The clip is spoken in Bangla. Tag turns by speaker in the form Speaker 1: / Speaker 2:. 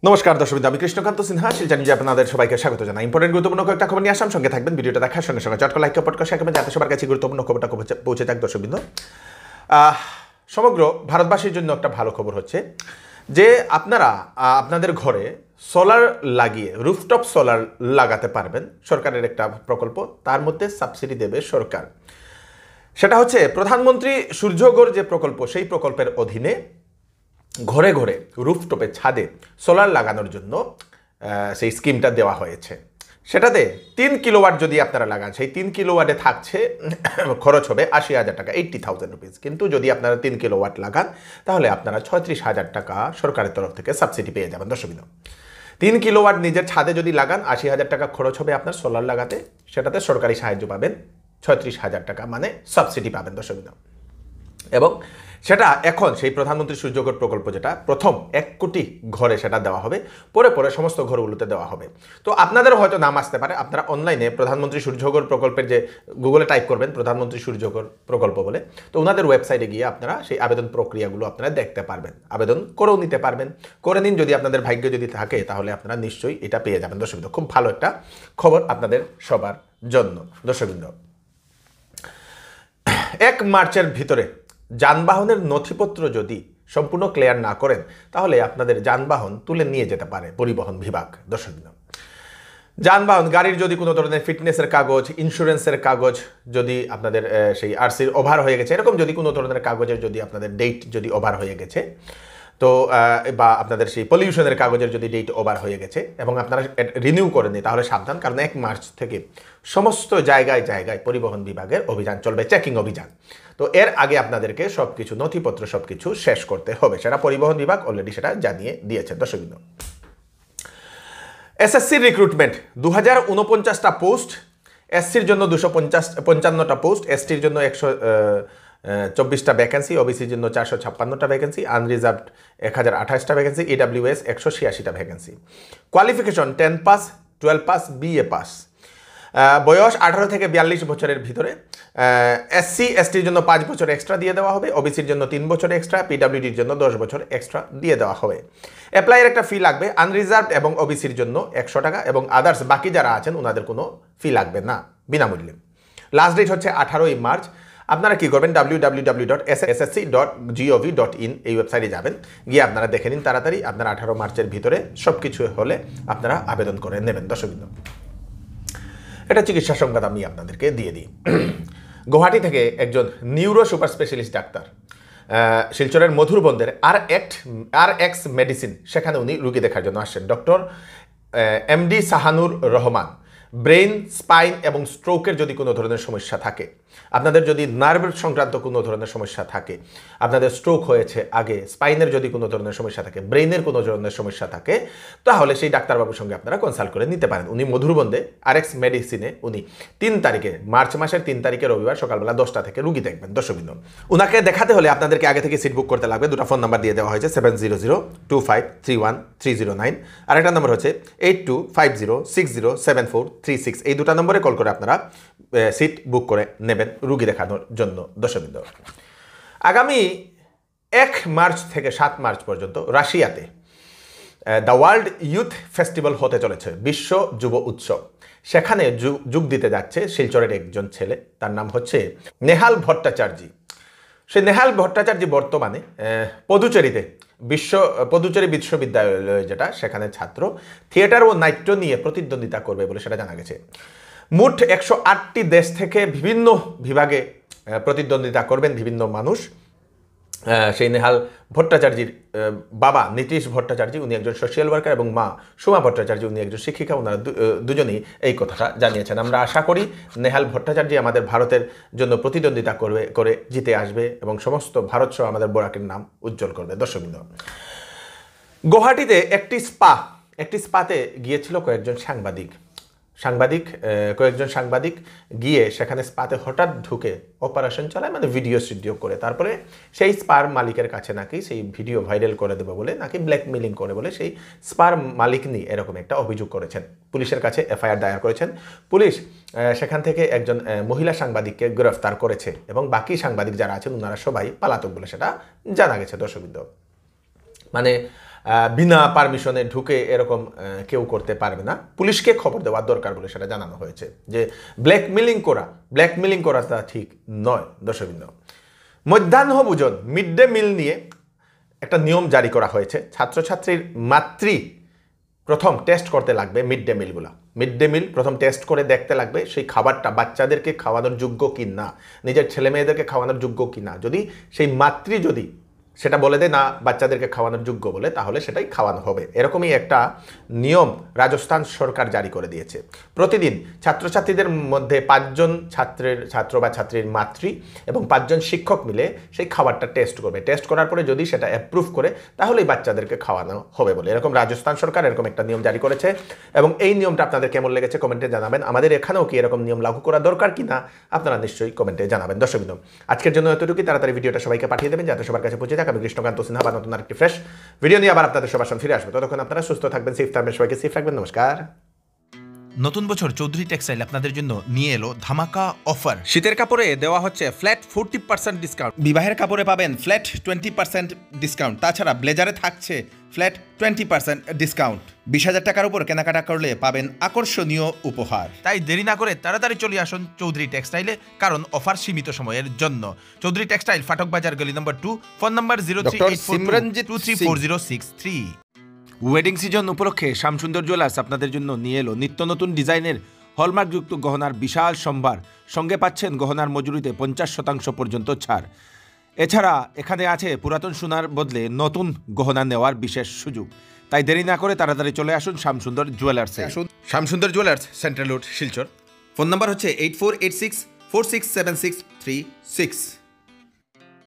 Speaker 1: নমস্কার দর্শক, আমি কৃষ্ণকান্ত সিনহা শিলচর নিউজে আপনাদের সবাইকে স্বাগত জানাই। ইম্পর্টেন্ট গুরুত্বপূর্ণ কয়েকটা খবর নিয়ে আসাম, সঙ্গে থাকবেন। ভিডিওটা দেখার সঙ্গে সঙ্গে চটকা লাইক পট করে শেখাবেন যাতে সবার কাছে গুরুত্বপূর্ণ খবরটা পৌঁছে যাক। দর্শকবৃন্দ, সমগ্র ভারতবাসীর জন্য একটা ভালো খবর হচ্ছে যে আপনারা আপনাদের ঘরে সোলার লাগিয়ে রুফটপ সোলার লাগাতে পারবেন। সরকারের একটা প্রকল্প, তার মধ্যে সাবসিডি দেবে সরকার। সেটা হচ্ছে প্রধানমন্ত্রী সূর্যঘর যে প্রকল্প, সেই প্রকল্পের অধীনে ঘরে ঘরে রুফটপে ছাদে সোলার লাগানোর জন্য সেই স্কিমটা দেওয়া হয়েছে। সেটাতে 3 কিলোওয়াট যদি আপনারা লাগান, সেই 3 কিলোওয়াটে থাকছে খরচ হবে 80,000 টাকা, 80,000 রুপিস। কিন্তু যদি আপনারা 3 কিলোওয়াট লাগান তাহলে আপনারা 36,000 টাকা সরকারের তরফ থেকে সাবসিডি পেয়ে যাবেন। দর্শকবৃন্দ, 3 কিলোওয়াট নিজের ছাদে যদি লাগান 80,000 টাকা খরচ হবে আপনার সোলার লাগাতে, সেটাতে সরকারি সাহায্য পাবেন 36,000 টাকা, মানে সাবসিডি পাবেন। দর্শকবৃন্দ, এবং সেটা এখন সেই প্রধানমন্ত্রী সূর্যঘর প্রকল্প যেটা প্রথম 1 কোটি ঘরে সেটা দেওয়া হবে, পরে পরে সমস্ত ঘরগুলোতে দেওয়া হবে। তো আপনাদেরও হয়তো নাম আসতে পারে, আপনারা অনলাইনে প্রধানমন্ত্রী সূর্যঘর প্রকল্পের যে গুগলে টাইপ করবেন প্রধানমন্ত্রী সূর্যঘর প্রকল্প বলে, তো ওনাদের ওয়েবসাইটে গিয়ে আপনারা সেই আবেদন প্রক্রিয়াগুলো আপনারা দেখতে পারবেন, আবেদন করেও নিতে পারবেন। করে নিন, যদি আপনাদের ভাগ্য যদি থাকে তাহলে আপনারা নিশ্চয়ই এটা পেয়ে যাবেন। দর্শকবৃন্দ, খুব ভালো একটা খবর আপনাদের সবার জন্য। দর্শকবৃন্দ, 1 মার্চের ভিতরে যানবাহনের নথিপত্র যদি সম্পূর্ণ ক্লিয়ার না করেন তাহলে আপনাদের যানবাহন তুলে নিয়ে যেতে পারে পরিবহন বিভাগ। দর্শকবৃন্দ, যানবাহন গাড়ির যদি কোনো ধরনের ফিটনেসের কাগজ, ইন্স্যুরেন্সের কাগজ যদি আপনাদের সেই আরসির ওভার হয়ে গেছে, এরকম যদি কোনো ধরনের কাগজের যদি আপনাদের ডেট যদি ওভার হয়ে গেছে, তো বা আপনাদের সেই পলিউশনের কাগজের যদি ডেট ওভার হয়ে গেছে এবং আপনারা রিনিউ করেননি, তাহলে সাবধান, কারণ 1 মার্চ থেকে সমস্ত জায়গায় জায়গায় পরিবহন বিভাগের অভিযান চলবে, চেকিং অভিযান। তো এর আগে আপনাদেরকে সবকিছু নথিপত্র সবকিছু শেষ করতে হবে, সেটা পরিবহন বিভাগ অলরেডি সেটা জানিয়ে দিয়েছে। দর্শকবৃন্দ, এসএসসির রিক্রুটমেন্ট 2049টা পোস্ট, এসসির জন্য 255টা পোস্ট, এসটির জন্য 124টা ভ্যাকেন্সি, ওবিসির জন্য 456টা ভ্যাকেন্সি, আনরিজার্ভড 1028টা ভ্যাকেন্সি, ইডাব্লিউএস 186টা vacancy. Qualification 10 pass, 12 pass, BA pass. বয়স 18 থেকে 42 বছরের ভিতরে। এসসি এসটির জন্য 5 বছর এক্সট্রা দিয়ে দেওয়া হবে, ওবিসির জন্য 3 বছর এক্সট্রা, পিডাব্লিউডির জন্য 10 বছর এক্সট্রা দিয়ে দেওয়া হবে। অ্যাপ্লাইয়ের একটা ফি লাগবে, আনরিজার্ভড এবং ওবিসির জন্য 100 টাকা, এবং আদার্স বাকি যারা আছেন ওনাদের কোনো ফি লাগবে না, বিনামূল্যে। লাস্ট ডেট হচ্ছে 18ই মার্চ। আপনারা কি করবেন, www.ssc.gov.in এই ওয়েবসাইটে যাবেন, গিয়ে আপনারা দেখে নিন তাড়াতাড়ি। আপনারা 18 মার্চের ভিতরে সব কিছু হলে আপনারা আবেদন করে নেবেন। দর্শকবৃন্দ, এটা চিকিৎসা সংবাদ আমি আপনাদেরকে দিয়ে দিই। গুয়াহাটি থেকে একজন নিউরো সুপার স্পেশালিস্ট ডাক্তার শিলচরের মধুরবন্দের RX মেডিসিন, সেখানে উনি রুগী দেখার জন্য আসছেন। Doctor MD Sahanur Rahman. Brain, spine এবং স্ট্রোকের যদি কোনো ধরনের সমস্যা থাকে, আপনাদের যদি নার্ভ সংক্রান্ত কোনো ধরনের সমস্যা থাকে, আপনাদের স্ট্রোক হয়েছে আগে, স্পাইনের যদি কোনো ধরনের সমস্যা থাকে, ব্রেনের কোনো ধরনের সমস্যা থাকে, তাহলে সেই ডাক্তারবাবুর সঙ্গে আপনারা কনসাল্ট করে নিতে পারেন। উনি মধুরবন্দে RX মেডিসিনে উনি 3 তারিখে, মার্চ মাসের 3 তারিখে রবিবার সকালবেলা 10টা থেকে রুগী দেখবেন। দর্শকবৃন্দ, উনাকে দেখাতে হলে আপনাদেরকে আগে থেকে সিট বুক করতে লাগবে। 2টা ফোন নাম্বার দিয়ে দেওয়া হয়েছে, 7002531309। আরেকটা নম্বর হচ্ছে 8250607436। এই 2টা নম্বরে কল করে আপনারা সিট বুক করে নেবেন রুগী দেখানোর জন্য। দর্শকবৃন্দ, আগামী 1 মার্চ থেকে 7 মার্চ পর্যন্ত রাশিয়াতে দ্য ওয়ার্ল্ড ইউথ ফেস্টিভ্যাল হতে চলেছে, বিশ্ব যুব উৎসব। সেখানে যোগ দিতে যাচ্ছে শিলচরের একজন ছেলে, তার নাম হচ্ছে নেহাল ভট্টাচার্য। সেই নেহাল ভট্টাচার্য বর্তমানে পদুচেরি বিশ্ববিদ্যালয় যেটা, সেখানে ছাত্র, থিয়েটার ও নাট্য নিয়ে প্রতিদ্বন্দ্বিতা করবে বলে সেটা জানা গেছে। মোট 108টি দেশ থেকে বিভিন্ন বিভাগে প্রতিদ্বন্দ্বিতা করবেন বিভিন্ন মানুষ। সেই নেহাল ভট্টাচার্যের বাবা নীতিশ ভট্টাচার্য, উনি একজন সোশ্যাল ওয়ার্কার, এবং মা সোমা ভট্টাচার্য, উনি একজন শিক্ষিকা। ওনারা দুজনেই এই কথাটা জানিয়েছেন। আমরা আশা করি নেহাল ভট্টাচার্য আমাদের ভারতের জন্য প্রতিদ্বন্দ্বিতা করে জিতে আসবে এবং সমস্ত ভারত সহ আমাদের বরাকের নাম উজ্জ্বল করবে। দর্শকবৃন্দ, গুয়াহাটিতে একটি স্পাতে গিয়েছিল কয়েকজন সাংবাদিক গিয়ে সেখানে স্পাতে হঠাৎ ঢুকে অপারেশন চালায়, মানে ভিডিও করে। তারপরে সেই স্পার মালিকের কাছে নাকি সেই ভিডিও ভাইরাল করে দেবে বলে নাকি ব্ল্যাকমেলিং করে বলে সেই স্পার মালিক নিয়ে এরকম একটা অভিযোগ করেছেন। পুলিশের কাছে FIR দায়ের করেছেন। পুলিশ সেখান থেকে একজন মহিলা সাংবাদিককে গ্রেফতার করেছে এবং বাকি সাংবাদিক যারা আছেন ওনারা সবাই পলাতক বলে সেটা জানা গেছে। দর্শকবৃন্দ, মানে বিনা পারমিশনে ঢুকে এরকম কেউ করতে পারবে না। পুলিশকে খবর দেওয়া দরকার বলে সেটা জানানো হয়েছে। যে ব্ল্যাকমেলিং করাটা ঠিক নয়। দর্শকবৃন্দ, মধ্যাহ্ন ভোজন মিড ডে মিল নিয়ে একটা নিয়ম জারি করা হয়েছে। ছাত্রছাত্রীর প্রথম টেস্ট করতে লাগবে মিড ডে মিল প্রথম টেস্ট করে দেখতে লাগবে সেই খাবারটা বাচ্চাদেরকে খাওয়ানোর যোগ্য কি না, নিজের ছেলে মেয়েদেরকে খাওয়ানোর যোগ্য কি না। যদি সেই যদি সেটা বলে দেয় না বাচ্চাদেরকে খাওয়ানোর যোগ্য বলে, তাহলে সেটাই খাওয়ানো হবে। এরকমই একটা নিয়ম রাজস্থান সরকার জারি করে দিয়েছে। প্রতিদিন ছাত্রছাত্রীদের মধ্যে 5 জন ছাত্র বা ছাত্রীর মাতৃ এবং 5 জন শিক্ষক মিলে সেই খাবারটা টেস্ট করবে। টেস্ট করার পরে যদি সেটা অ্যাপ্রুভ করে তাহলেই বাচ্চাদেরকে খাওয়ানো হবে বলে এরকম রাজস্থান সরকার এরকম একটা নিয়ম জারি করেছে। এবং এই নিয়মটা আপনাদের কেমন লেগেছে কমেন্টে জানাবেন। আমাদের এখানেও কি এরকম নিয়ম লাগু করা দরকার কিনা আপনারা নিশ্চয়ই কমেন্টে জানাবেন। দর্শকবৃন্দ, আজকের জন্য এতটুকুই। তাড়াতাড়ি ভিডিওটা সবাইকে পাঠিয়ে দেবেন যাতে সবার কাছে পৌঁছে যায়। আমি কৃষ্ণকান্ত সিনহা বা নতুন আরেকটি ফ্রেশ ভিডিও নিয়ে আবার আপনাদের সবার সামনে ফিরে আসবো। ততক্ষণ আপনারা সুস্থ থাকবেন, সেফ থাকবেন, সবাইকে সেফ রাখবেন। নমস্কার।
Speaker 2: নতুন বছর চৌধুরী টেক্সটাইল আপনাদের জন্য নিয়ে এলো ধামাকা অফার। শীতের কাপড়ে দেওয়া হচ্ছে ফ্ল্যাট 40% ডিসকাউন্ট, বিবাহের কাপড়ে পাবেন ফ্ল্যাট 20% ডিসকাউন্ট, তাছাড়া ব্লেজারে থাকছে ফ্ল্যাট 20% ডিসকাউন্ট। 20,000 টাকার উপর কেনাকাটা করলে পাবেন আকর্ষণীয় উপহার। তাই দেরি না করে তাড়াতাড়ি চলে আসুন চৌধুরী টেক্সটাইলে, কারণ অফার সীমিত সময়ের জন্য। চৌধুরী টেক্সটাইল, ফাটক বাজার, গলি নম্বর 2, ফোন নম্বর 0384234063। ওয়েডিং সিজন উপলক্ষে শ্যামসুন্দর জুয়েলার্স আপনাদের জন্য নিয়ে এলো নিত্য নতুন ডিজাইনের হলমার্কযুক্ত গহনার বিশাল সম্ভার। সঙ্গে পাচ্ছেন গহনার মজুরিতে 50% পর্যন্ত ছাড়। এছাড়া এখানে আছে পুরাতন সোনার বদলে নতুন গহনা নেওয়ার বিশেষ সুযোগ। তাই দেরি না করে তাড়াতাড়ি চলে আসুন শ্যামসুন্দর জুয়েলার্সে। Shyamsundar jewellers, central road, Silchar. Phone number হচ্ছে 8486467636।